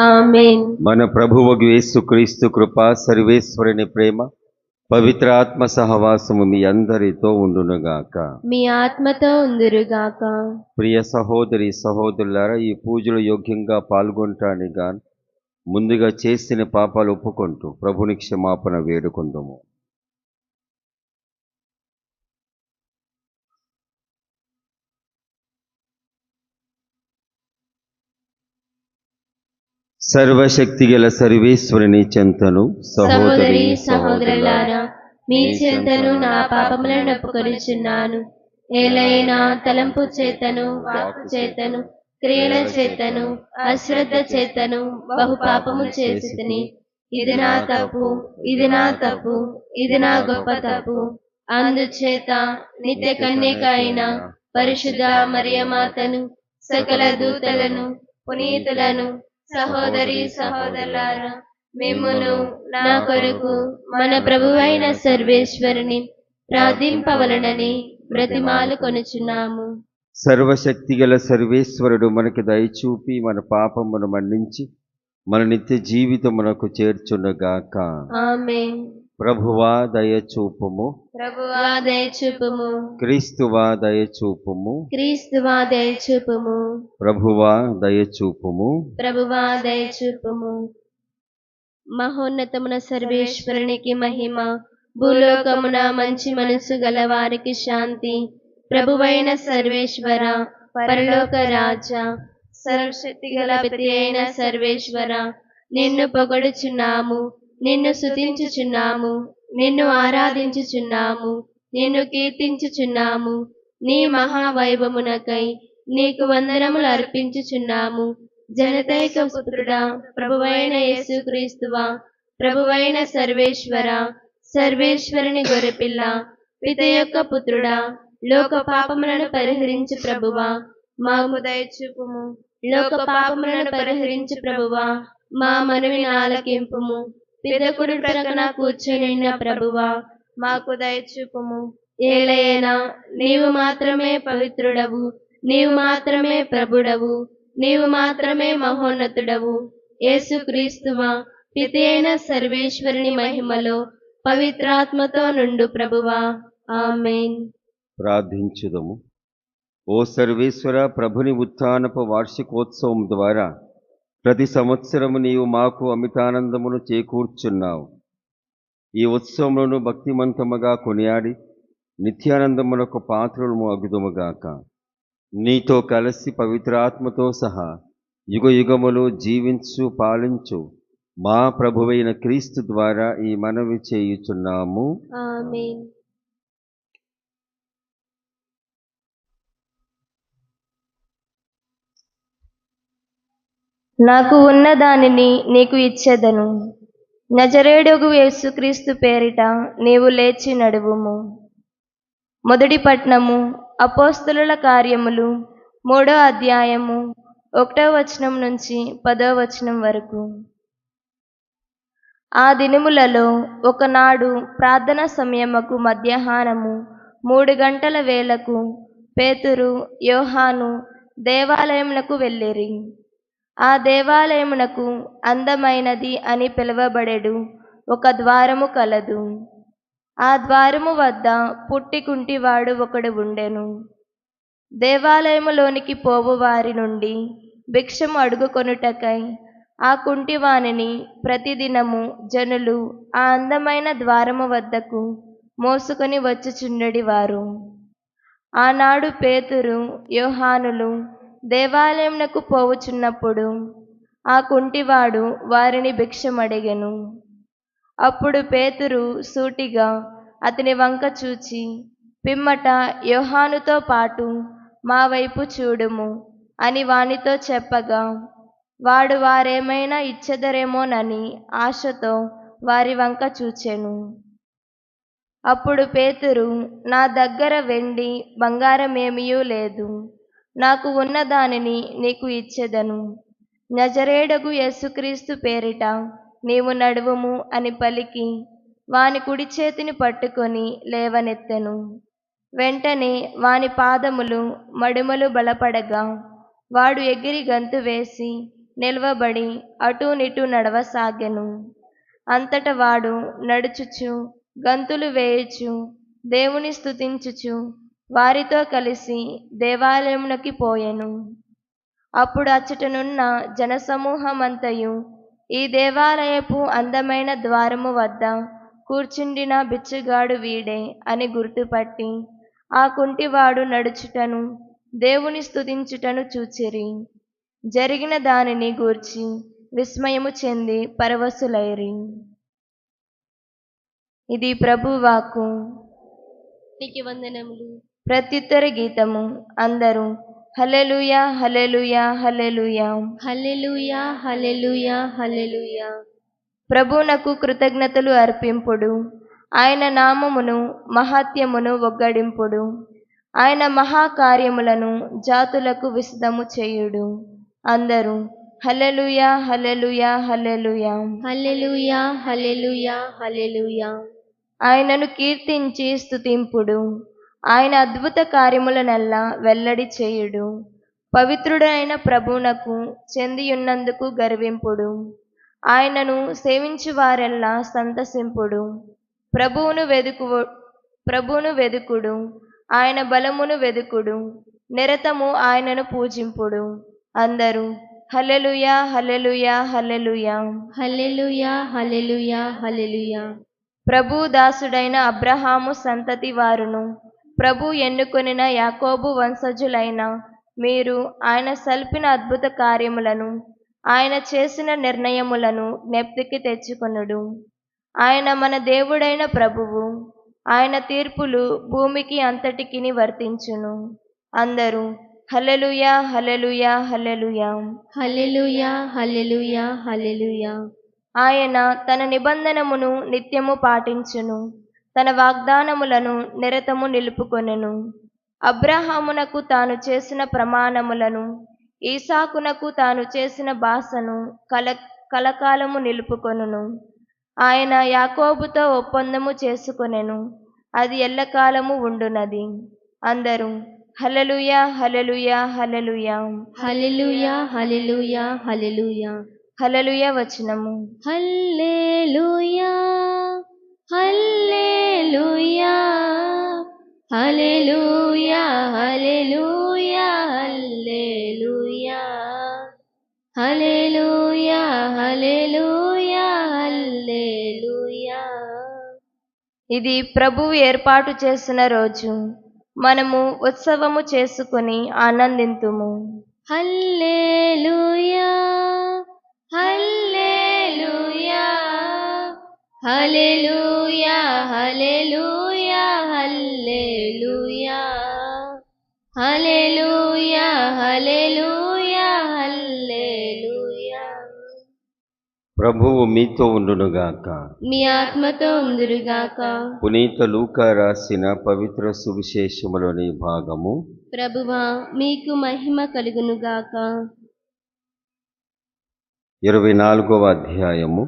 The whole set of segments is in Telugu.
ఆమేన్. మన ప్రభువగు యేసుక్రీస్తు కృప, సర్వేశ్వరుని ప్రేమ, పవిత్ర ఆత్మ సహవాసము మీ అందరితో ఉండునుగాక. మీ ఆత్మతో ఉందురుగాక. ప్రియ సహోదరి సహోదరులారా, ఈ పూజలు యోగ్యంగా పాల్గొనటానికి గాను ముందుగా చేసిన పాపాలు ఒప్పుకుంటూ ప్రభుని క్షమాపణ వేడుకుందాము. సర్వశక్తి గల సర్వేశ్వరుని చెంతను సహోదరి సహోదరులారా, మీ చెంతను నా పాపములను ఒప్పుకొనుచున్నాను. ఏలైనా తలంపు చేతను, వాక్కు చేతను, క్రియల చేతను, అశ్రద్ధ చేతను బహు పాపము చేసితిని. ఇది నా తప్పు, ఇది నా తప్పు, ఇది నా గొప్ప తప్పు. అందుచేత నిత్య కన్యక అయిన పరిశుద్ధ మరియమాతను, సకల దూతలను, పునీతులను, సహోదరి సహోదరులారా, మిమ్మును నా కొరకు మన ప్రభువైన సర్వేశ్వరుని ప్రార్థింపవలనని బ్రతిమాలు కొనుచున్నాము. సర్వశక్తి గల సర్వేశ్వరుడు మనకి దయచూపి మన పాపమును మన్నించి మన నిత్య జీవితమునకు చేర్చునుగాక. ఆమేన్. ప్రభువా దయచూపుము, ప్రభువా దయచూపుము, క్రీస్తువా దయచూపుము, క్రీస్తువా దయచూపుము, ప్రభువా దయచూపుము. ప్రభువా దయచూపుము. మహోన్నతమున సర్వేశ్వరునికి మహిమ, భూలోకమున మంచి మనసు గల వారికి శాంతి. ప్రభువైన సర్వేశ్వర, పరలోక రాజా, సర్వశక్తి గల పితి అయిన సర్వేశ్వర, నిన్ను పొగడుచున్నాము, నిన్ను స్తుతించుచున్నాము, నిన్ను ఆరాధించుచున్నాము, నిన్ను కీర్తించుచున్నాము. నీ మహావైభవమునకై నీకు వందనములు అర్పించుచున్నాము. జనతైక పుత్రుడా, ప్రభువైన యేసుక్రీస్తువా, ప్రభువైన సర్వేశ్వర, సర్వేశ్వరుని గొర్రెపిల్ల, పిత యొక్క పుత్రుడా, లోక పాపములను పరిహరించు ప్రభువా, మాకు దయచూపుము. లోక పాపములను పరిహరించు ప్రభువా, మా మనవిని ఆలకింపుము. పిదకుడి ప్రక్కన కూర్చొనిన్న ప్రభువా, మాకు దయచూపుము. ఏలైనా నీవు మాత్రమే పవిత్రుడవు, నీవు మాత్రమే ప్రభుడవు, నీవు మాత్రమే మహోన్నతుడవు. యేసుక్రీస్తువా, పితి అయిన సర్వేశ్వరుని మహిమలో పవిత్రాత్మతో నుండు ప్రభువా. ఆమేన్. ప్రార్థించుదము. ఓ సర్వేశ్వర, ప్రభుని ఉత్థానపు వార్షికోత్సవం ద్వారా ప్రతి సంవత్సరము నీవు మాకు అమితానందమును చేకూర్చున్నావు. ఈ ఉత్సవములను భక్తిమంతముగా కొనియాడి నిత్యానందమునకు పాత్రులము అగుదుముగాక. నీతో కలిసి పవిత్రాత్మతో సహా యుగ యుగములు జీవించు పాలించు మా ప్రభువైన క్రీస్తు ద్వారా ఈ మనవి చేయుచున్నాము. ఆమేన్. నాకు ఉన్న దానిని నీకు ఇచ్చేదను. నజరేయుడగు యేసుక్రీస్తు పేరిట నీవు లేచి నడువుము. మొదటి పట్నము, అపోస్తలుల కార్యములు 3వ అధ్యాయము 1వ వచనం నుంచి 10వ వచనం వరకు. ఆ దినములలో ఒకనాడు ప్రార్థన సమయముకు మధ్యాహ్నము 3 గంటల వేళకు పేతురు, యోహాను దేవాలయమునకు వెళ్ళిరి. ఆ దేవాలయమునకు అందమైనది అని పిలువబడెడు ఒక ద్వారము కలదు. ఆ ద్వారము వద్ద పుట్టికుంటివాడు ఒకడు ఉండెను. దేవాలయములోనికి పోవు వారి నుండి భిక్షము అడుగుకొనుటకై ఆ కుంటివానిని ప్రతిదినము జనులు ఆ అందమైన ద్వారము వద్దకు మోసుకొని వచ్చుచుండెడి వారు. ఆనాడు పేతురు, యోహానులు దేవాలయమునకు పోవుచున్నప్పుడు ఆ కుంటివాడు వారిని భిక్షమడిగెను. అప్పుడు పేతురు సూటిగా అతని వంక చూచి, పిమ్మట యోహానుతో పాటు మా వైపు చూడుము అని వానితో చెప్పగా, వాడు వారేమైనా ఇచ్చెదరేమోనని ఆశతో వారి వంక చూచెను. అప్పుడు పేతురు, నా దగ్గర వెండి బంగారమేమీయూ లేదు, నాకు ఉన్న దానిని నీకు ఇచ్చెదను. నజరేయుడగు యేసుక్రీస్తు పేరిట నీవు నడువుము అని పలికి వాని కుడి చేతిని పట్టుకొని లేవనెత్తెను. వెంటనే వాని పాదములు మడుమలు బలపడగా వాడు ఎగిరి గంతు వేసి నిలవబడి అటూనిటూ నడవసాగెను. అంతట వాడు నడుచుచు గంతులు వేయుచు దేవుని స్తుతించుచు వారితో కలిసి దేవాలయమునకి పోయెను. అప్పుడు అచ్చటనున్న జనసమూహమంతయు ఈ దేవాలయపు అందమైన ద్వారము వద్ద కూర్చుండిన బిచ్చగాడు వీడే అని గుర్తుపట్టి ఆ కుంటివాడు నడుచుటను దేవుని స్తుతించుటను చూచిరి. జరిగిన దానిని గూర్చి విస్మయము చెంది పరవశులైరి. ఇది ప్రభువాక్కు. నీకు వందనములు. ప్రత్యుత్తర గీతము. అందరూ హల్లెలూయా హల్లెలూయా హల్లెలూయా. హల్లెలూయా హల్లెలూయా హల్లెలూయా. ప్రభువునకు కృతజ్ఞతలు అర్పింపుడు. ఆయన నామమును మహాత్యమును ఒగ్గడింపుడు. ఆయన మహాకార్యములను జాతులకు విశదము చేయుడు. అందరూ హల్లెలూయా హల్లెలూయా హల్లెలూయా. హల్లెలూయా హల్లెలూయా హల్లెలూయా. ఆయనను కీర్తించి స్తుతింపుడు. ఆయన అద్భుత కార్యములనెల్లా వెల్లడి చేయుడు. పవిత్రుడైన ప్రభువునకు చెందియున్నందుకు గర్వింపుడు. ఆయనను సేవించు వారెల్లా సంతసింపుడు. ప్రభువును వెదుకుడు. ఆయన బలమును వెదుకుడు. నిరతము ఆయనను పూజింపుడు. అందరూ హల్లెలూయా హల్లెలూయా హల్లెలూయా. హల్లెలూయా హల్లెలూయా హల్లెలూయా. ప్రభు దాసుడైన అబ్రహాము సంతతి వారును ప్రభు ఎన్నుకొనిన యాకోబు వంశజులైన మీరు ఆయన సల్పిన అద్భుత కార్యములను ఆయన చేసిన నిర్ణయములను జ్ఞప్తికి తెచ్చుకొనుడు. ఆయన మన దేవుడైన ప్రభువు. ఆయన తీర్పులు భూమికి అంతటికిని వర్తించును. అందరూ హల్లెలూయా హల్లెలూయా హల్లెలూయా. హల్లెలూయా హల్లెలూయా హల్లెలూయా. ఆయన తన నిబంధనమును నిత్యము పాటించును. తన వాగ్దానములను నిరతము నిలుపుకొనెను. అబ్రహామునకు తాను చేసిన ప్రమాణములను ఈసాకునకు తాను చేసిన భాషను కలకాలము నిలుపుకొనును. ఆయన యాకోబుతో ఒప్పందము చేసుకొనెను. అది ఎల్లకాలము ఉండునది. అందరూ హల్లెలూయా హల్లెలూయా హల్లెలూయా. హల్లెలూయా హల్లెలూయా హల్లెలూయా. హల్లెలూయా వచనము. హల్లెలూయా హల్లెలూయా హల్లెలూయా హల్లెలూయా హల్లెలూయా. హల్లెలూయా హల్లెలూయా హల్లెలూయా. ఇది ప్రభువు ఏర్పాటు చేసిన రోజు. మనము ఉత్సవము చేసుకుని ఆనందింతుము. హల్లెలూయా హల్లెలూయా హల్లెలూయా హల్లెలూయా హల్లెలూయా. హల్లెలూయా హల్లెలూయా హల్లెలూయా. ప్రభువు మీతో ఉండునుగాక. మీ ఆత్మతో ఉందురుగాక. పునీత లూకా రాసిన పవిత్ర సువిశేషములోని భాగము. ప్రభువా మీకు మహిమ కలుగునుగాక. 24వ అధ్యాయము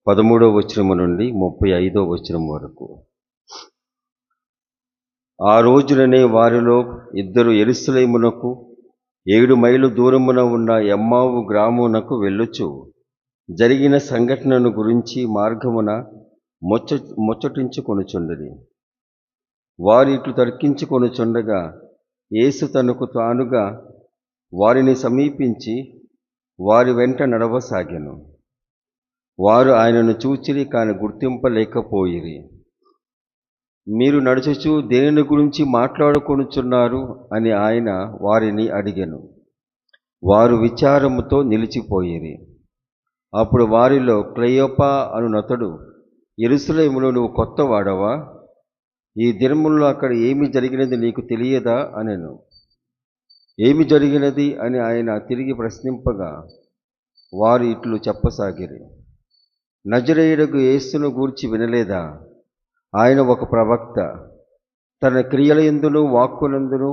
13వ వచనము నుండి 35వ వచనం వరకు. ఆ రోజుననే వారిలో ఇద్దరు యెరూషలేమునకు 7 మైళ్ళు దూరమున ఉన్న ఎమ్మావు గ్రామమునకు వెళ్ళుచు జరిగిన సంఘటనను గురించి మార్గమున ముచ్చటించుకొనుచుండిరి. వారు ఇట్లు తర్కించుకొనుచుండగా యేసు తనకు తానుగా వారిని సమీపించి వారి వెంట నడవసాగెను. వారు ఆయనను చూచిరి కాని గుర్తింపలేకపోయిరి. మీరు నడుచుచు దేనిని గురించి మాట్లాడుకొనుచున్నారు అని ఆయన వారిని అడిగెను. వారు విచారముతో నిలిచిపోయిరి. అప్పుడు వారిలో క్లెయోపా అనునతడు, యెరూషలేములో నువ్వు కొత్త వాడవా? ఈ దినముల్లో అక్కడ ఏమి జరిగినది నీకు తెలియదా అనెను. ఏమి జరిగినది అని ఆయన తిరిగి ప్రశ్నింపగా వారు ఇట్లు చెప్పసాగిరి. నజరేయుడగు యేసును గూర్చి వినలేదా? ఆయన ఒక ప్రవక్త. తన క్రియల యందును వాక్కునందును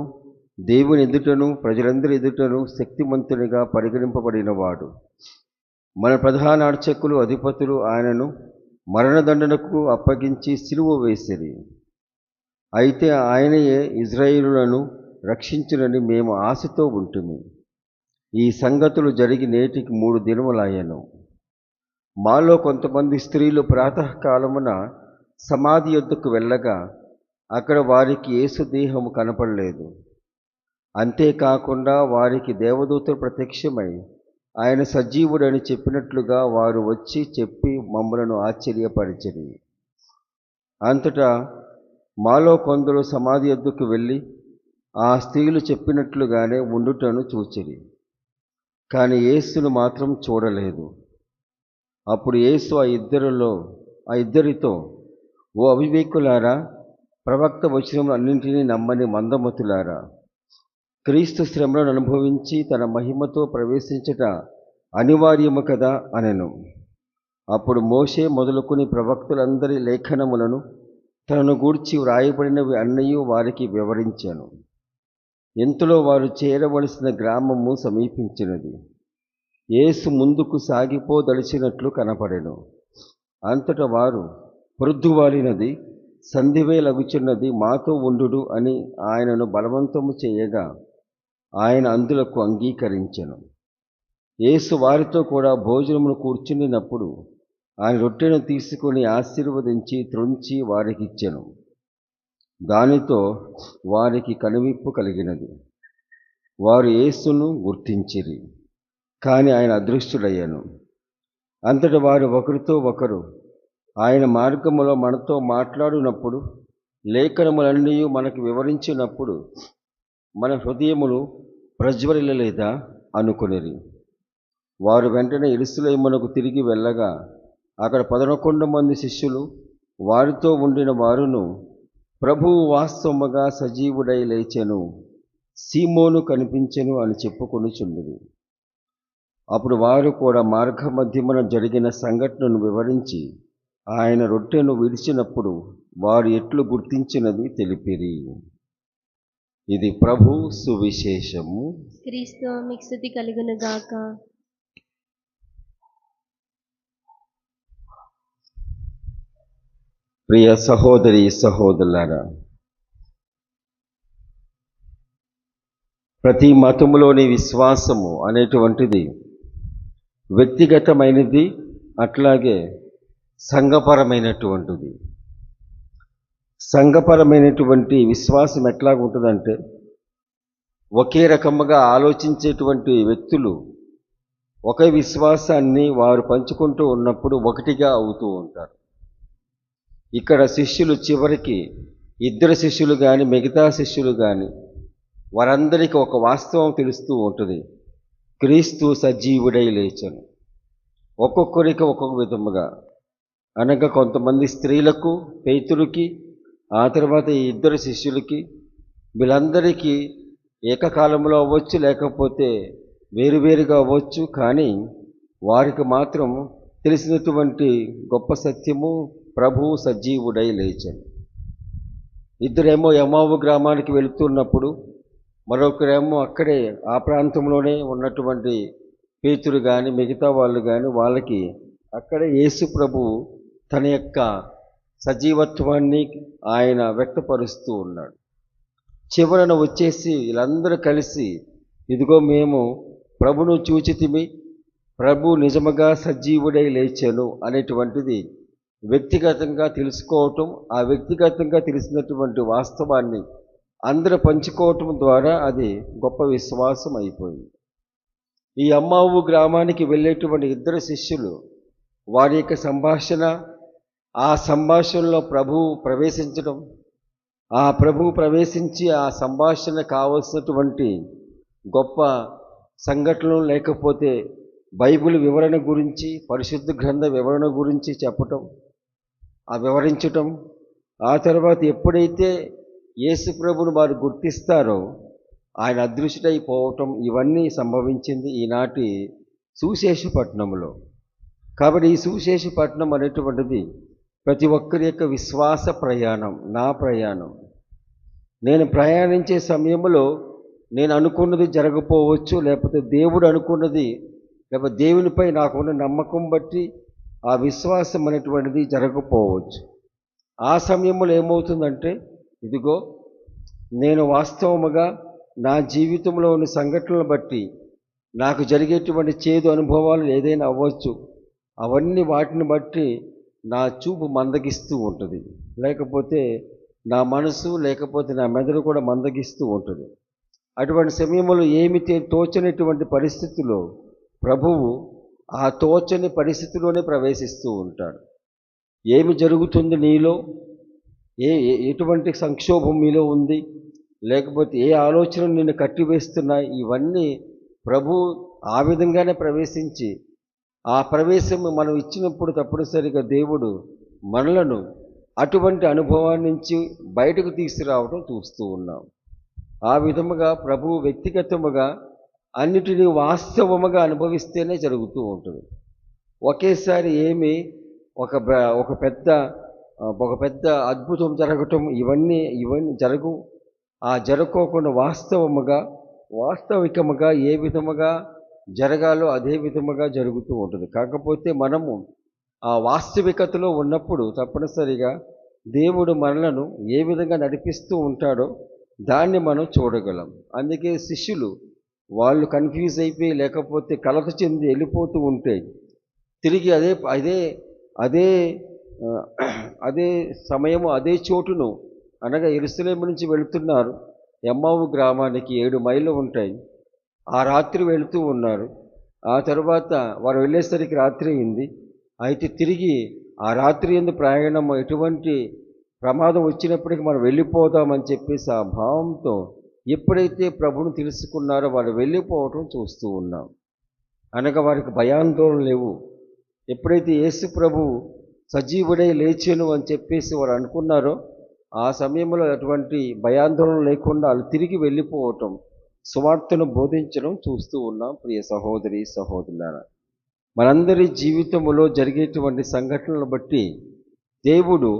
దేవుని ఎదుటను ప్రజలందరి ఎదుటను శక్తిమంతునిగా పరిగణింపబడినవాడు. మన ప్రధాన అర్చకులు అధిపతులు ఆయనను మరణదండనకు అప్పగించి సిలువ వేసిరి. అయితే ఆయనయే ఇజ్రాయేలులను రక్షించునని మేము ఆశతో ఉంటుమి. ఈ సంగతులు జరిగి నేటికి 3 దినములయ్యెను. మాలో కొంతమంది స్త్రీలు ప్రాతకాలమున సమాధి యొద్దకు వెళ్ళగా అక్కడ వారికి యేసు దేహము కనపడలేదు. అంతేకాకుండా వారికి దేవదూతలు ప్రత్యక్షమై ఆయన సజీవుడని చెప్పినట్లుగా వారు వచ్చి చెప్పి మమ్మలను ఆశ్చర్యపరిచిరి. అంతటా మాలో కొందరు సమాధి యొద్దకు వెళ్ళి ఆ స్త్రీలు చెప్పినట్లుగానే ఉండుటను చూచిరి, కానీ యేసును మాత్రం చూడలేదు. అప్పుడు యేసు ఆ ఇద్దరితో, ఓ అవివేకులారా, ప్రవక్త వచనములు అన్నింటినీ నమ్మని మందమతులారా, క్రీస్తు శ్రమలను అనుభవించి తన మహిమతో ప్రవేశించుట అనివార్యము కదా అనెను. అప్పుడు మోషే మొదలుకొని ప్రవక్తలందరి లేఖనములను తనను గూర్చి వ్రాయబడినవి అన్నయూ వారికి వివరించాను. ఇంతలో వారు చేరవలసిన గ్రామము సమీపించినది. యేసు ముందుకు సాగిపోదలిచినట్లు కనపడెను. అంతటా వారు, ప్రొద్దువాలినది, సంధివేలగుచున్నది, మాతో ఉండుడు అని ఆయనను బలవంతము చేయగా ఆయన అందులకు అంగీకరించెను. యేసు వారితో కూడా భోజనమును కూర్చునినప్పుడు ఆయన రొట్టెను తీసుకొని ఆశీర్వదించి త్రుంచి వారికిచ్చెను. దానితో వారికి కనువిప్పు కలిగినది. వారు యేసును గుర్తించిరి, కానీ ఆయన అదృష్టుడయ్యాను. అంతటా వారు ఒకరితో ఒకరు, ఆయన మార్గములో మనతో మాట్లాడినప్పుడు, లేఖనములన్నీ మనకు వివరించినప్పుడు మన హృదయములు ప్రజ్వరిల్లలేదా అనుకొనిరి. వారు వెంటనే యెరూషలేమునకు తిరిగి వెళ్ళగా అక్కడ 11 మంది శిష్యులు వారితో ఉండిన వారును, ప్రభువు వాస్తవముగా సజీవుడై లేచెను, సీమోను కనిపించెను అని చెప్పుకొనుచుండిరి. అప్పుడు వారు కూడా మార్గ మధ్యమున జరిగిన సంఘటనను వివరించి ఆయన రొట్టెను విడిచినప్పుడు వారు ఎట్లు గుర్తించినది తెలిపిరి. ఇది ప్రభు సువిశేషము. క్రీస్తు మీకు స్తుతి కలుగును గాక. ప్రియ సహోదరి సహోదరులారా, ప్రతి మతములోని విశ్వాసము అనేటువంటిది వ్యక్తిగతమైనది, అట్లాగే సంఘపరమైనటువంటిది. సంఘపరమైనటువంటి విశ్వాసం ఎట్లాగుంటుందంటే, ఒకే రకముగా ఆలోచించేటువంటి వ్యక్తులు ఒకే విశ్వాసాన్ని వారు పంచుకుంటూ ఉన్నప్పుడు ఒకటిగా అవుతూ ఉంటారు. ఇక్కడ శిష్యులు చివరికి 2 శిష్యులు కానీ మిగతా శిష్యులు కానీ వారందరికీ ఒక వాస్తవం తెలుస్తూ ఉంటుంది, క్రీస్తు సజీవుడై లేచెను. ఒక్కొక్కరికి ఒక్కొక్క విధముగా, అనగా కొంతమంది స్త్రీలకు, పేతురుకి, ఆ తర్వాత ఈ 2 శిష్యులకి, వీళ్ళందరికీ ఏకకాలంలో అవ్వచ్చు, లేకపోతే వేరువేరుగా అవ్వచ్చు, కానీ వారికి మాత్రం తెలిసినటువంటి గొప్ప సత్యము, ప్రభువు సజీవుడై లేచెను. 2 ఎమ్మావు గ్రామానికి వెళుతున్నప్పుడు, మరొకరేమో అక్కడే ఆ ప్రాంతంలోనే ఉన్నటువంటి పేతురు కానీ మిగతా వాళ్ళు కానీ వాళ్ళకి అక్కడే యేసు ప్రభువు తన యొక్క సజీవత్వాన్ని ఆయన వ్యక్తపరుస్తూ ఉన్నాడు. చివరన వచ్చేసి వీళ్ళందరూ కలిసి, ఇదిగో మేము ప్రభును చూచితిమి, ప్రభు నిజముగా సజీవుడై లేచెను అనేటువంటిది వ్యక్తిగతంగా తెలుసుకోవటం, ఆ వ్యక్తిగతంగా తెలిసినటువంటి వాస్తవాన్ని అందరూ పంచుకోవటం ద్వారా అది గొప్ప విశ్వాసం అయిపోయింది. ఈ ఎమ్మావు గ్రామానికి వెళ్ళేటువంటి 2 శిష్యులు వారి యొక్క సంభాషణ, ఆ సంభాషణలో ప్రభువు ప్రవేశించడం, ఆ ప్రభువు ప్రవేశించి ఆ సంభాషణ కావలసినటువంటి గొప్ప సంఘటనలు, లేకపోతే బైబిల్ వివరణ గురించి, పరిశుద్ధ గ్రంథ వివరణ గురించి చెప్పటం, ఆ వివరించటం, ఆ తర్వాత ఎప్పుడైతే యేసు ప్రభువును వారు గుర్తిస్తారో ఆయన అదృశ్యుడైపోవటం, ఇవన్నీ సంభవించింది ఈనాటి సువిశేషపట్నంలో. కాబట్టి ఈ సువిశేషపట్నం అనేటువంటిది ప్రతి ఒక్కరి యొక్క విశ్వాస ప్రయాణం, నా ప్రయాణం. నేను ప్రయాణించే సమయంలో నేను అనుకున్నది జరగపోవచ్చు, లేకపోతే దేవుడు అనుకున్నది, లేకపోతే దేవునిపై నాకున్న నమ్మకం బట్టి ఆ విశ్వాసం అనేటువంటిది జరగకపోవచ్చు. ఆ సమయంలో ఏమవుతుందంటే, ఇదిగో నేను వాస్తవముగా నా జీవితంలోని సంఘటనలు బట్టి నాకు జరిగేటువంటి చేదు అనుభవాలు ఏదైనా అవ్వచ్చు, అవన్నీ వాటిని బట్టి నా చూపు మందగిస్తూ ఉంటుంది, లేకపోతే నా మనసు లేకపోతే నా మెదడు కూడా మందగిస్తూ ఉంటుంది. అటువంటి సమయంలో ఏమి తోచనటువంటి పరిస్థితుల్లో ప్రభువు ఆ తోచని పరిస్థితిలోనే ప్రవేశిస్తూ ఉంటాడు. ఏమి జరుగుతుంది నీలో, ఎటువంటి సంక్షోభం మీలో ఉంది, లేకపోతే ఏ ఆలోచనలు నిన్ను కట్టివేస్తున్నాయి, ఇవన్నీ ప్రభు ఆ విధంగానే ప్రవేశించి, ఆ ప్రవేశం మనం ఇచ్చినప్పుడు తప్పనిసరిగా దేవుడు మనలను అటువంటి అనుభవాన్ని నుంచి బయటకు తీసుకురావడం చూస్తూ ఉన్నాం. ఆ విధముగా ప్రభువు వ్యక్తిగతముగా అన్నిటినీ వాస్తవముగా అనుభవిస్తేనే జరుగుతూ ఉంటుంది. ఒకేసారి ఏమి ఒక పెద్ద అద్భుతం జరగటం ఇవన్నీ జరగు. ఆ జరగకోకుండా వాస్తవికముగా ఏ విధముగా జరగాలో అదే విధముగా జరుగుతూ ఉంటుంది. కాకపోతే మనము ఆ వాస్తవికతలో ఉన్నప్పుడు తప్పనిసరిగా దేవుడు మనలను ఏ విధంగా నడిపిస్తూ ఉంటాడో దాన్ని మనం చూడగలం. అందుకే శిష్యులు వాళ్ళు కన్ఫ్యూజ్ అయిపోయి లేకపోతే కలత చెంది వెళ్ళిపోతూ ఉంటే తిరిగి అదే సమయము అదే చోటును అనగా యెరూషలేము నుంచి వెళుతున్నారు. ఎమ్మావు గ్రామానికి 7 మైళ్ళు ఉంటాయి. ఆ రాత్రి వెళుతూ ఉన్నారు. ఆ తర్వాత వారు వెళ్ళేసరికి రాత్రి అయింది. అయితే తిరిగి ఆ రాత్రి ఎందు ప్రయాణం ఎటువంటి ప్రమాదం వచ్చినప్పటికీ మనం వెళ్ళిపోదామని చెప్పేసి ఆ భావంతో ఎప్పుడైతే ప్రభువును తెలుసుకున్నారో వారు వెళ్ళిపోవటం చూస్తూ ఉన్నాం. అనగా వారికి భయాందోళన లేవు. ఎప్పుడైతే యేసు ప్రభువు సజీవుడై లేచెను అని చెప్పేసి వారు అనుకున్నారో ఆ సమయంలో అటువంటి భయాందోళన లేకుండా వాళ్ళు తిరిగి వెళ్ళిపోవటం, సువార్తను బోధించడం చూస్తూ ఉన్నాం. ప్రియ సహోదరి సహోదరులారా, మనందరి జీవితంలో జరిగేటువంటి సంఘటనలను బట్టి దేవుడు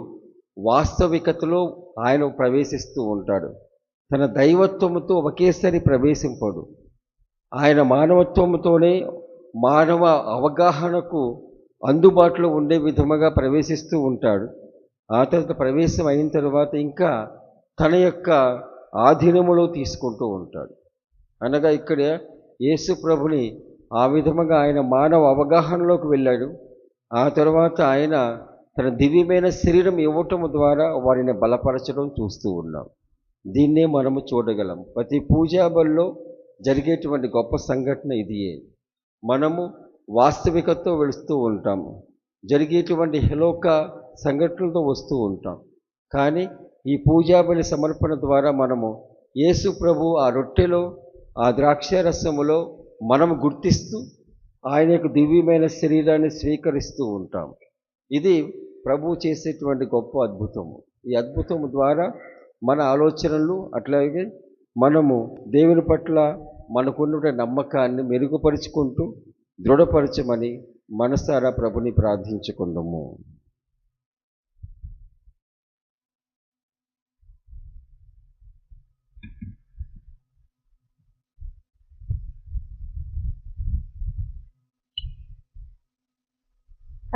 వాస్తవికతలో ఆయన ప్రవేశిస్తూ ఉంటాడు. తన దైవత్వముతో ఒకేసారి ప్రవేశింపడు. ఆయన మానవత్వముతోనే మానవ అవగాహనకు అందుబాటులో ఉండే విధముగా ప్రవేశిస్తూ ఉంటాడు. ఆ తర్వాత ప్రవేశం అయిన తర్వాత ఇంకా తన యొక్క ఆధీనములో తీసుకుంటూ ఉంటాడు. అనగా ఇక్కడ యేసు ప్రభుని ఆ విధముగా ఆయన మానవ అవగాహనలోకి వెళ్ళాడు. ఆ తర్వాత ఆయన తన దివ్యమైన శరీరం ఇవ్వటం ద్వారా వారిని బలపరచడం చూస్తూ ఉన్నాం. దీన్నే మనము చూడగలం. ప్రతి పూజా బలిలో జరిగేటువంటి గొప్ప సంఘటన ఇదియే. మనము వాస్తవికతతో వెళుతూ ఉంటాము, జరిగేటువంటి హెలోక సంఘటనలతో వస్తూ ఉంటాం. కానీ ఈ పూజాబలి సమర్పణ ద్వారా మనము యేసు ప్రభు ఆ రొట్టెలో ఆ ద్రాక్షారసములో మనము గుర్తిస్తూ ఆయన యొక్క దివ్యమైన శరీరాన్ని స్వీకరిస్తూ ఉంటాం. ఇది ప్రభు చేసేటువంటి గొప్ప అద్భుతము. ఈ అద్భుతము ద్వారా మన ఆలోచనలు అట్లాగే మనము దేవుని పట్ల మనకున్న నమ్మకాన్ని మెరుగుపరుచుకుంటూ దృఢపరచమని మనసారా ప్రభుని ప్రార్థించుకుందాము.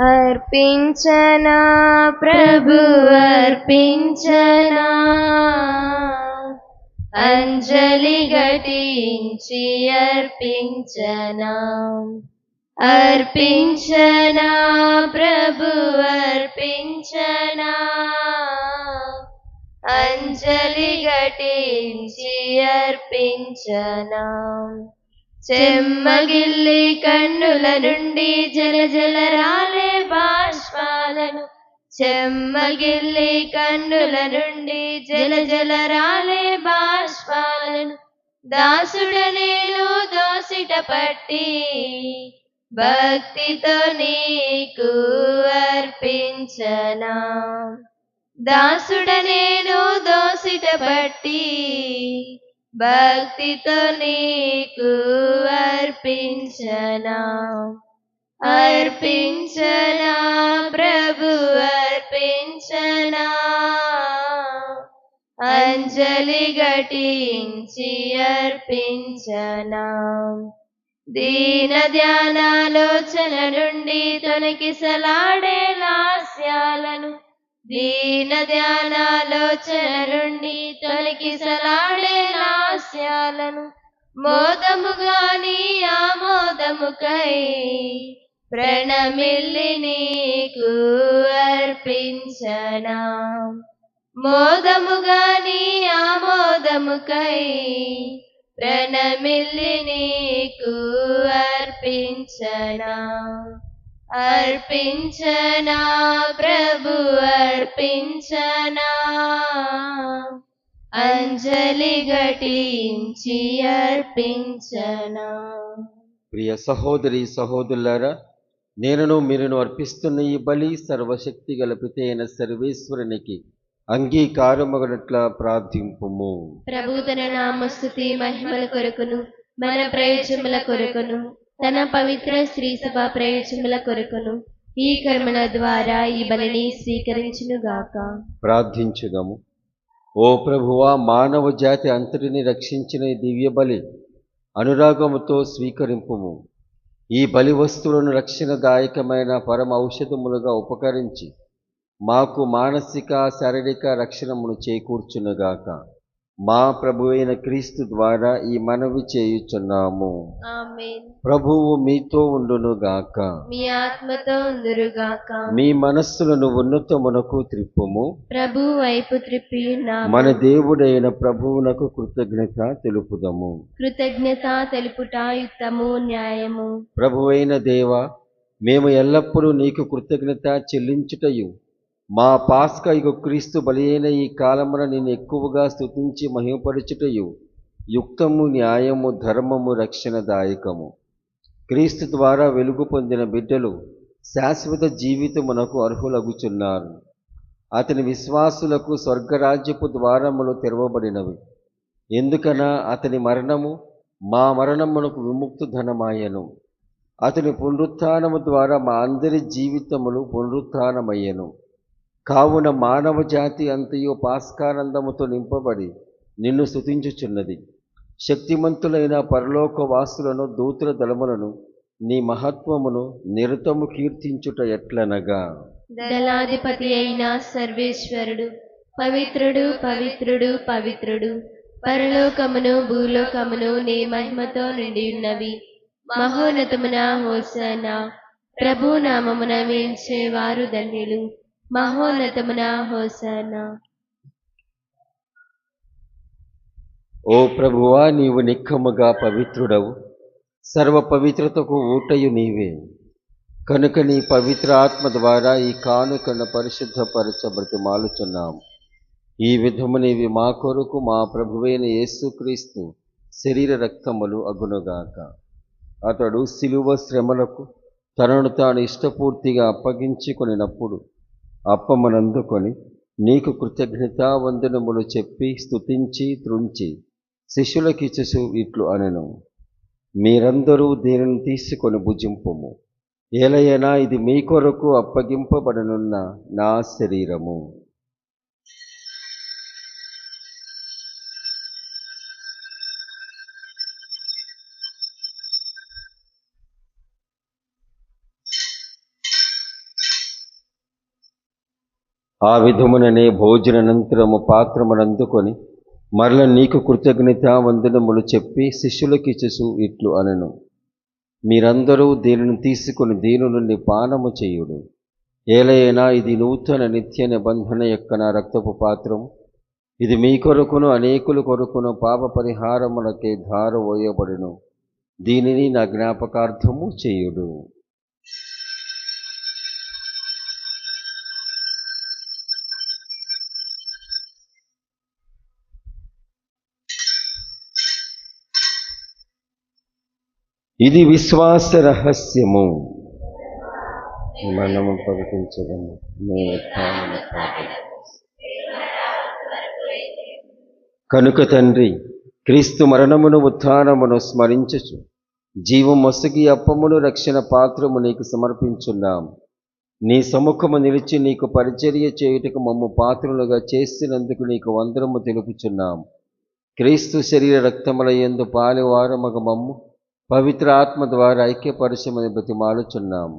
అర్పించనా ప్రభు అర్పించనా, అంజలి ఘటించి అర్పించనా. అర్పించనా ప్రభు అర్పించనా, అంజలి ఘటించి అర్పించనా. చెమ్మగిల్లి కన్నుల నుండి జలజల రాలే బాష్పాలను, చెమ్మగిల్లి కన్నుల నుండి జలజల రాలే బాష్పాలను. దాసుడ నేను దోసిట పట్టి భక్తితో నీకు అర్పించనా. దాసుడ నేను దోసిట పట్టి భక్తితో నీకు అర్పించనా. అర్పించనా ప్రభు అర్పించనా, అంజలి ఘటించి అర్పించనా. దీన ధ్యానాలోచన నుండి తొలగిసలాడే లాస్యాలను, దీన ధ్యానాలోచన నుండి తొలగిసలాడే లాస్యాలను మోదముగాని ఆమోదముకై ప్రణమిల్లి నీకు అర్పించనా. మోదముగాని ఆమోదముకై ప్రణమిల్లి నీకు అర్పించనా. అర్పించనా ప్రభు అర్పించనా, అంజలి ఘటించి అర్పించనా. ప్రియ సహోదరి సహోదరులారా, నేనును మీరును అర్పిస్తున్న ఈ బలి సర్వశక్తి గల పితైన సర్వేశ్వరునికి అంగీకారమగనట్ల ప్రార్థింపుము. ప్రభు తన నామస్తుతి మహిమల కొరకును మన ప్రయోజనముల కొరకును తన పవిత్ర శ్రీ సభ ప్రయోజనముల కొరకును ఈ కర్మల ద్వారా ఈ బలిని స్వీకరించునుగాక. ప్రార్థించుదాము. ఓ ప్రభువా, మానవ జాతి అంతటిని రక్షించిన ఈ దివ్య బలి అనురాగముతో స్వీకరింపుము. ఈ బలి వస్తువులను రక్షణదాయకమైన పరమ ఔషధములుగా ఉపకరించి మాకు మానసిక శారీరక రక్షణమును చేకూర్చునుగాక. మా ప్రభువైన క్రీస్తు ద్వారా ఈ మనవి చేయుచున్నాము. ఆమేన్. ప్రభువు మీతో ఉండునుగాక. మీ ఆత్మతో ఉందురుగాక. మీ మనస్సులను ఉన్నతమునకు త్రిప్పుము. ప్రభు వైపు త్రిప్పి ఉన్నాము. మన దేవుడైన ప్రభువునకు కృతజ్ఞత తెలుపుదము. కృతజ్ఞత తెలుపుట యుక్తము న్యాయము. ప్రభువైన దేవ, మేము ఎల్లప్పుడూ నీకు కృతజ్ఞత చెల్లించుటయు మా పాస్కా క్రీస్తు బలి అయిన ఈ కాలమున నేను ఎక్కువగా స్తుతించి మహిమపరచుటయు యుక్తము, న్యాయము, ధర్మము, రక్షణదాయకము. క్రీస్తు ద్వారా వెలుగు పొందిన బిడ్డలు శాశ్వత జీవితమునకు అర్హులగుచున్నారు. అతని విశ్వాసులకు స్వర్గరాజ్యపు ద్వారములు తెరవబడినవి. ఎందుకనా అతని మరణము మా మరణమునకు విముక్తి ధనమాయను. అతని పునరుత్థానము ద్వారా మా అందరి జీవితములు పునరుత్థానమయ్యను. కావున మానవ జాతి అంతయు పాస్కానందముతో నింపబడి నిన్ను స్తుతించుచున్నది. శక్తిమంతులైన పరలోక వాసులను, దూతుల దళములను నీ మహత్వమును నిరతము కీర్తించుట ఎట్లనగా, దళాధిపతి అయిన సర్వేశ్వరుడు పవిత్రుడు పవిత్రుడు పవిత్రుడు, పరలోకమును భూలోకమును నీ మహిమతో నిండి ఉన్నవి. మహోన్నతమున హోసన్నా. ప్రభు నామమున వేంచేవారు ధన్యులు. మహోన్నతమున హోసన్నా. ఓ ప్రభువా, నీవు నిక్కముగా పవిత్రుడవు. సర్వ పవిత్రతకు ఊటయు నీవే. కనుక నీ పవిత్ర ఆత్మ ద్వారా ఈ కానుకను పరిశుద్ధపరచ బ్రతిమాలుచున్నాము. ఈ విధమునివి మా కొరకు మా ప్రభువైన యేసుక్రీస్తు శరీర రక్తములు అగునుగాక. అతడు శిలువ శ్రమలకు తనను తాను ఇష్టపూర్తిగా అప్పగించుకొనినప్పుడు అప్పమునందుకొని నీకు కృతజ్ఞతావందనములు చెప్పి స్తుతించి త్రుంచి శిష్యులకిచ్చుచు ఇట్లు అనెను, మీరందరూ దీనిని తీసుకొని భుజింపుము. ఏలయనా ఇది మీ కొరకు అప్పగింపబడనున్న నా శరీరము. ఆ విధముననే భోజనానంతరము పాత్రమునందుకొని మరల నీకు కృతజ్ఞతావందనములు చెప్పి శిష్యులకిచ్చుచు ఇట్లు అనెను, మీరందరూ దీనిని తీసుకొని దీని నుండి పానము చేయుడు. ఏలైనా ఇది నూతన నిత్య నిబంధన యొక్క నా రక్తపు పాత్రము. ఇది మీ కొరకును అనేకుల కొరకును పాప పరిహారములకే ధారవోయబడును. దీనిని నా జ్ఞాపకార్థము చేయుడు. ఇది విశ్వాస రహస్యము. మనము ప్రకటించగలము. కనుక తండ్రి, క్రీస్తు మరణమును ఉత్థానమును స్మరించుచు జీవం మొసగి అప్పమును రక్షణ పాత్రము నీకు సమర్పించున్నాము. నీ సముఖము నిలిచి నీకు పరిచర్య చేయుటకు మమ్ము పాత్రులుగా చేసినందుకు నీకు వందనము తెలుపుచున్నాము. క్రీస్తు శరీర రక్తముల యందు పాలువారమగ మమ్ము పవిత్ర ఆత్మ ద్వారా ఐక్యపరచమని బ్రతిమాలుచున్నాము.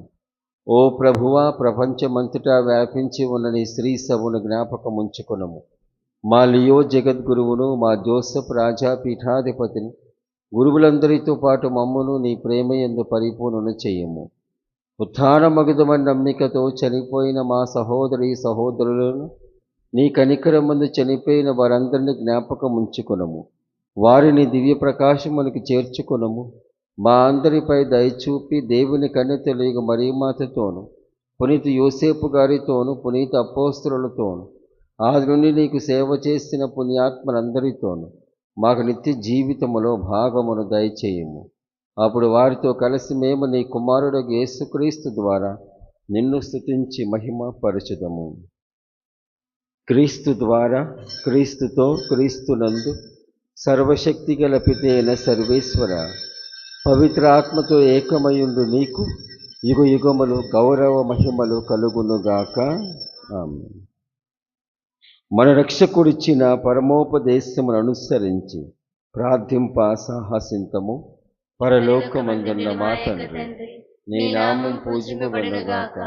ఓ ప్రభువా, ప్రపంచమంతటా వ్యాపించి ఉన్న నీ స్త్రీ సభను జ్ఞాపకం ఉంచుకొనుము. మా లియో జగద్గురువును, మా జోసెఫ్ రాజా పీఠాధిపతిని, గురువులందరితో పాటు మమ్మను నీ ప్రేమయందు పరిపూర్ణను చెయ్యము. ఉత్థానమగుదమని నమ్మికతో చనిపోయిన మా సహోదరి సహోదరులను, నీ కనికరమందు చనిపోయిన వారందరినీ జ్ఞాపకం ఉంచుకొనము. వారిని దివ్య ప్రకాశమునికి చేర్చుకొనము. మా అందరిపై దయచూపి దేవుని కన్యతలిగ మరియమాతతోను, పునీత యోసేపు గారితోను, పునీత అపోస్తలులతోను, ఆది నుండి నీకు సేవ చేసిన పుణ్యాత్మలందరితోను మాకు నిత్య జీవితములో భాగమును దయచేయము. అప్పుడు వారితో కలిసి మేము నీ కుమారుడు యేసుక్రీస్తు ద్వారా నిన్ను స్తుతించి మహిమ పరచుదము. క్రీస్తు ద్వారా, క్రీస్తుతో, క్రీస్తునందు సర్వశక్తి గల పితైన సర్వేశ్వర, పవిత్ర ఆత్మతో ఏకమయుండు నీకు యుగ యుగములు గౌరవ మహిమలు కలుగునుగాక. ఆమేన్. మన రక్షకుడిచ్చిన పరమోపదేశమును అనుసరించి ప్రార్థింప సాహసింతము. పరలోకమందున్న మా తండ్రి, నీ నామం పూజింపబడునుగాక,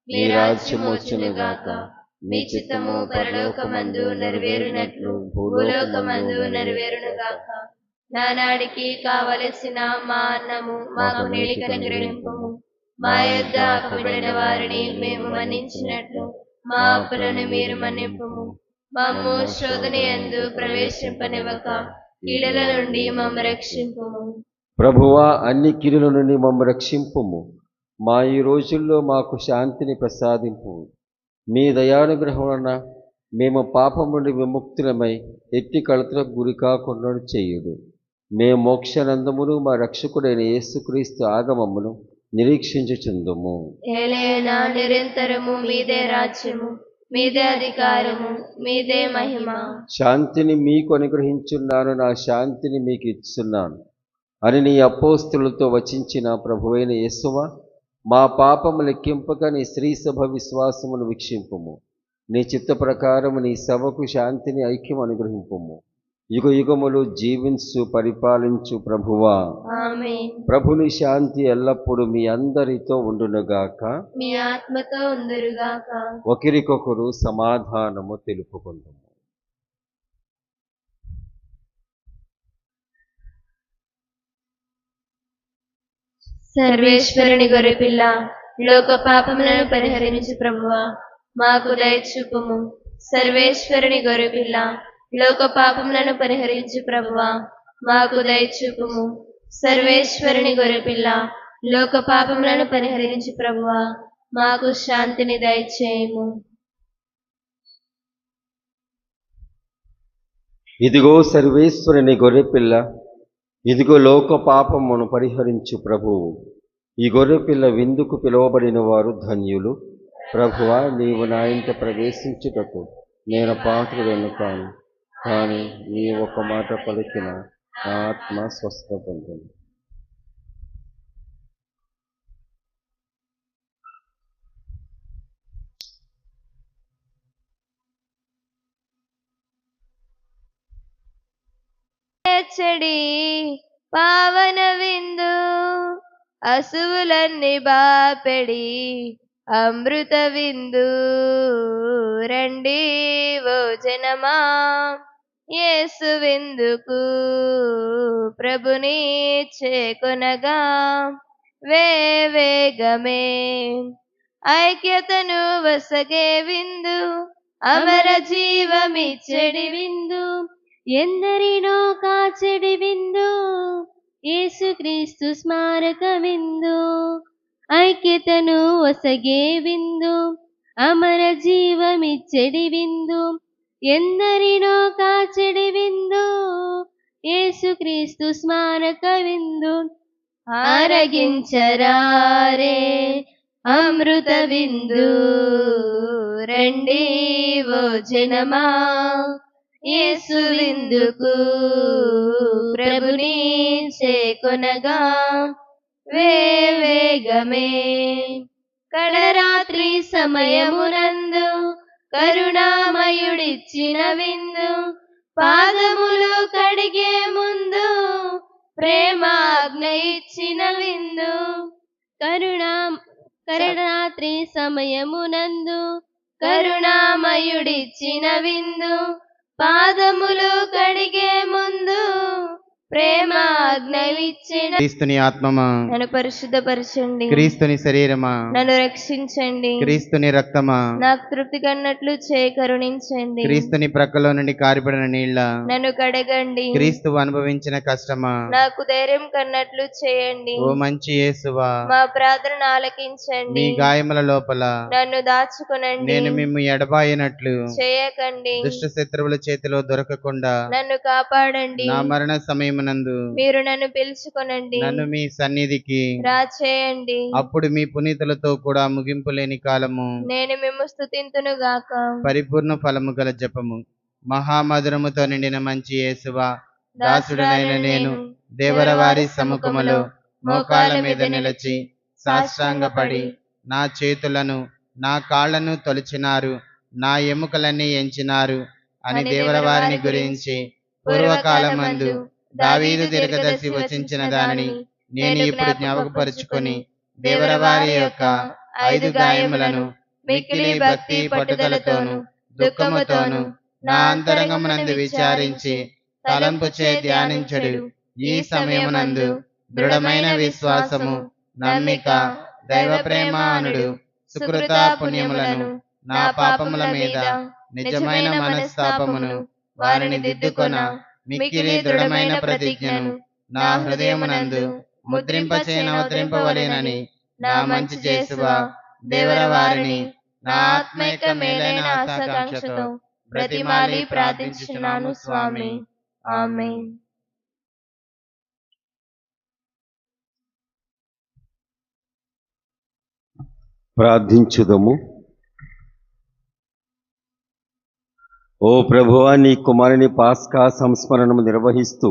నీ రాజ్యం వచ్చునుగాక, మీ చిత్తము పరలోకమందు నెరవేరినట్లు భూలోకమందు నెరవేరునుగాక. నానాడికి కావలసిన మా అన్నము మాకు నేటికి అనుగ్రహింపుము. మా యొద్ద అప్పుబడిన వారిని మేము మన్నించినట్లు మా అప్పులను మీరు మన్నింపుము. మమ్ము శోధన యందు ప్రవేశింపనివ్వక కీడుల నుండి మమ్ము రక్షింపుము. ప్రభువా, అన్ని కీడుల నుండి మమ్ము రక్షింపుము. మా ఈ రోజుల్లో మాకు శాంతిని ప్రసాదింపు. మీ దయానుగ్రహం వలన మేము పాపం నుండి విముక్తులమై ఎట్టి కలతలకు గురి కాకుండా చేయుడు. మేము మోక్షానందమును మా రక్షకుడైన యేసుక్రీస్తు ఆగమమును నిరీక్షించుచుందుము. ఏలైనా నిరంతరము మీదే రాజ్యము, మీదే అధికారము, మీదే మహిమ. శాంతిని మీకు అనుగ్రహించున్నాను, నా శాంతిని మీకు ఇస్తున్నాను అని నీ అపోస్తలులతో వచించిన ప్రభువైన యేసువా, మా పాపము లెక్కింపక నీ స్త్రీ సభ విశ్వాసమును వీక్షింపుము. నీ చిత్త ప్రకారము నీ సభకు శాంతిని, ఐక్యం అనుగ్రహింపుము. యుగ యుగములు జీవించు పరిపాలించు ప్రభువా, ఆమేన్. ప్రభుని శాంతి ఎల్లప్పుడూ మీ అందరితో ఉండునుగాక. మీ ఆత్మతో ఉందురుగాక. ఒకరికొకరు సమాధానము తెలుపుకుందాము. సర్వేశ్వరుని గొర్రెపిల్ల, లోక పాపములను పరిహరించు ప్రభువా, మాకు దయచూపుము. సర్వేశ్వరుని గొర్రెపిల్ల, లోక పాపములను పరిహరించు ప్రభువా, మాకు దయచూపుము. సర్వేశ్వరుని గొర్రెపిల్ల, లోక పాపములను పరిహరించు ప్రభువా, మాకు శాంతిని దయచేయము. ఇదిగో సర్వేశ్వరుని గొర్రెపిల్ల, ఇదిగో లోక పాపమును పరిహరించు ప్రభువు. ఈ గొర్రెపిల్ల విందుకు పిలువబడిన వారు ధన్యులు. ప్రభువా, నీవు నా ఇంట ప్రవేశించుటకు నేను పాత్రుడను కాను, కానీ నీ ఒక మాట పలికిన నా ఆత్మ స్వస్థ పొందును. చెడి పావన విందు అసువులన్నీ బాపెడి అమృత విందు రండి ఓ జనమా, యేసు విందుకు ప్రభుని చేకొనగా వేగమే. ఐక్యతను వసగే విందు, అమర జీవమిచ్చడి విందు, ఎందరినో కాచెడి విందు, యేసుక్రీస్తు స్మారక విందు. ఐక్యతను ఒసగే విందు, అమర జీవమిచ్చడి విందు, ఎందరినో కాచెడి విందు, యేసుక్రీస్తు స్మారక విందు. ఆరగించరారే అమృత విందు, రండి ఓ జనమా, యేసు విందుకు ప్రభుని చేకొనగా వేగమే. కడరాత్రి సమయమునందు కరుణామయుడిచ్చిన విందు, పాదములు కడిగే ముందు ప్రేమాజ్ఞ ఇచ్చిన విందు. కరుణాత్రి సమయమునందు కరుణామయుడిచ్చిన విందు పాదములు కడిగే ముందు ప్రేమాజ్ఞలిచ్చిన క్రీస్తుని ఆత్మమా నన్ను పరిశుద్ధపరచండి, క్రీస్తుని శరీరమా నన్ను రక్షించండి, క్రీస్తుని రక్తమా నాకు తృప్తి కన్నట్లు చేయి కరుణించండి, క్రీస్తుని ప్రక్కలో నుండి కారిపడిన నీళ్ల నన్ను కడగండి, క్రీస్తు అనుభవించిన కష్టమా నాకు ధైర్యం కన్నట్లు చేయండి, ఓ మంచి యేసువా మా ప్రార్థన ఆలకించండి, మీ గాయముల లోపల నన్ను దాచుకొనండి, నేను మిమ్ము ఎడబాయినట్లు చేయకండి, దుష్ట శత్రువుల చేతిలో దొరకకుండా నన్ను కాపాడండి, నా మరణ సమయమునందు మీరు నన్ను పిలుచుకొనండి, నన్ను మీ సన్నిధికి రాచేయండి, అప్పుడు మీ పునీతులతో కూడా ముగింపు లేని కాలము నేను మిమ్ము స్తుతింతును గాక. పరిపూర్ణ ఫలము గల జపము. మహామధురముతో నిండిన మంచి యేసువా, దాసుడనైన నేను దేవరవారి సముఖములో మోకాళ్ళ మీద నిలిచి సాష్టాంగపడి నా చేతులను నా కాళ్లను తొలిచినారు, నా ఎముకలన్నీ ఎంచినారు అని దేవరవారిని గురించి పూర్వకాలమందు దావీదు దీర్ఘదర్శి వచించిన దానిని నేను ఇప్పుడు జ్ఞాపకపరుచుకొని దేవరవారి యొక్క 5 గాయములను మిక్కిలి భక్తి పట్టుదలతోను దుఃఖముతోను నా అంతరంగమునందు విచారించి తలంపుచే ధ్యానించడు ఈ సమయమునందు దృఢమైన విశ్వాసము, నమ్మిక, దైవ ప్రేమ అనుడు సుకృత పుణ్యములను నా పాపముల మీద నిజమైన మనస్తాపమును వారిని దిద్దుకొన మిక్కిలి దృఢమైన ప్రతిజ్ఞను నా హృదయమునందు ముద్రింపవలెనని నా మంచి చేసువా దేవరవారిని నా ఆత్మైక మేలైన ఆశాకాంక్షతో బ్రతిమాలి ప్రార్థించుచున్నాను స్వామి. ఆమేన్. ప్రార్థించుదము. ఓ ప్రభువా, నీ కుమారుని పాస్కా సంస్మరణము నిర్వహిస్తూ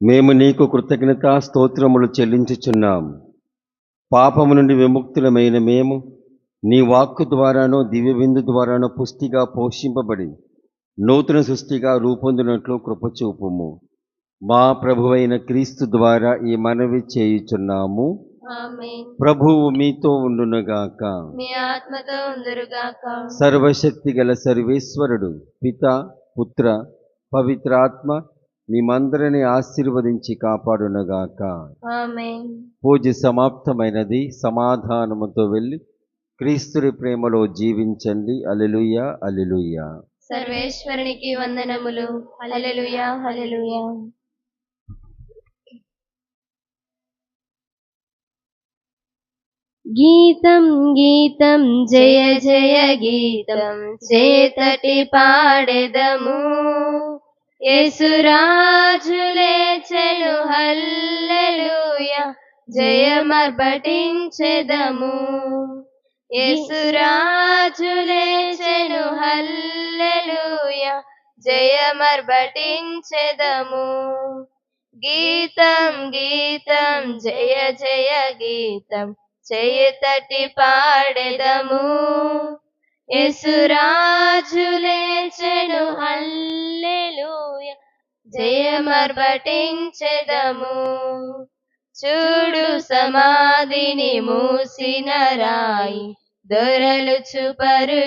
మేము నీకు కృతజ్ఞతా స్తోత్రములు చెల్లించుచున్నాం. పాపము నుండి విముక్తులమైన మేము నీ వాక్కు ద్వారానో దివ్య విందు ద్వారానో పుష్టిగా పోషింపబడి నూతన సృష్టిగా రూపొందినట్లు కృపచూపుము. మా ప్రభువైన క్రీస్తు ద్వారా ఈ మనవి చేయుచున్నాము. ఆమేన్. ప్రభువు మీతో ఉండునుగాక. మీ ఆత్మతో ఉందురుగాక. సర్వశక్తి గల సర్వేశ్వరుడు పిత, పుత్ర, పవిత్రాత్మ మిమ్మందరిని ఆశీర్వదించి కాపాడునుగాక. ఆమేన్. పూజ సమాప్తమైనది. సమాధానముతో వెళ్ళి క్రీస్తుని ప్రేమలో జీవించండి. హల్లెలూయా, హల్లెలూయా. సర్వేశ్వరునికి వందనములు. హల్లెలూయా, హల్లెలూయా. గీతం గీతం జయ జయ గీతం చేతటి పాడెదము, యేసురాజు లేచెను హల్లెలూయా జయమర్పటించెదము, యేసురాజు లేచెను హల్లెలూయా జయమర్పటించెదము. గీతం గీతం జయ జయ గీతం చేతటి పాడెదము, యేసురాజు లేచెను హల్లెలూయా జయమర్పటించెదము. చూడు సమాధిని మూసిన రాయి దొరలు చూపరు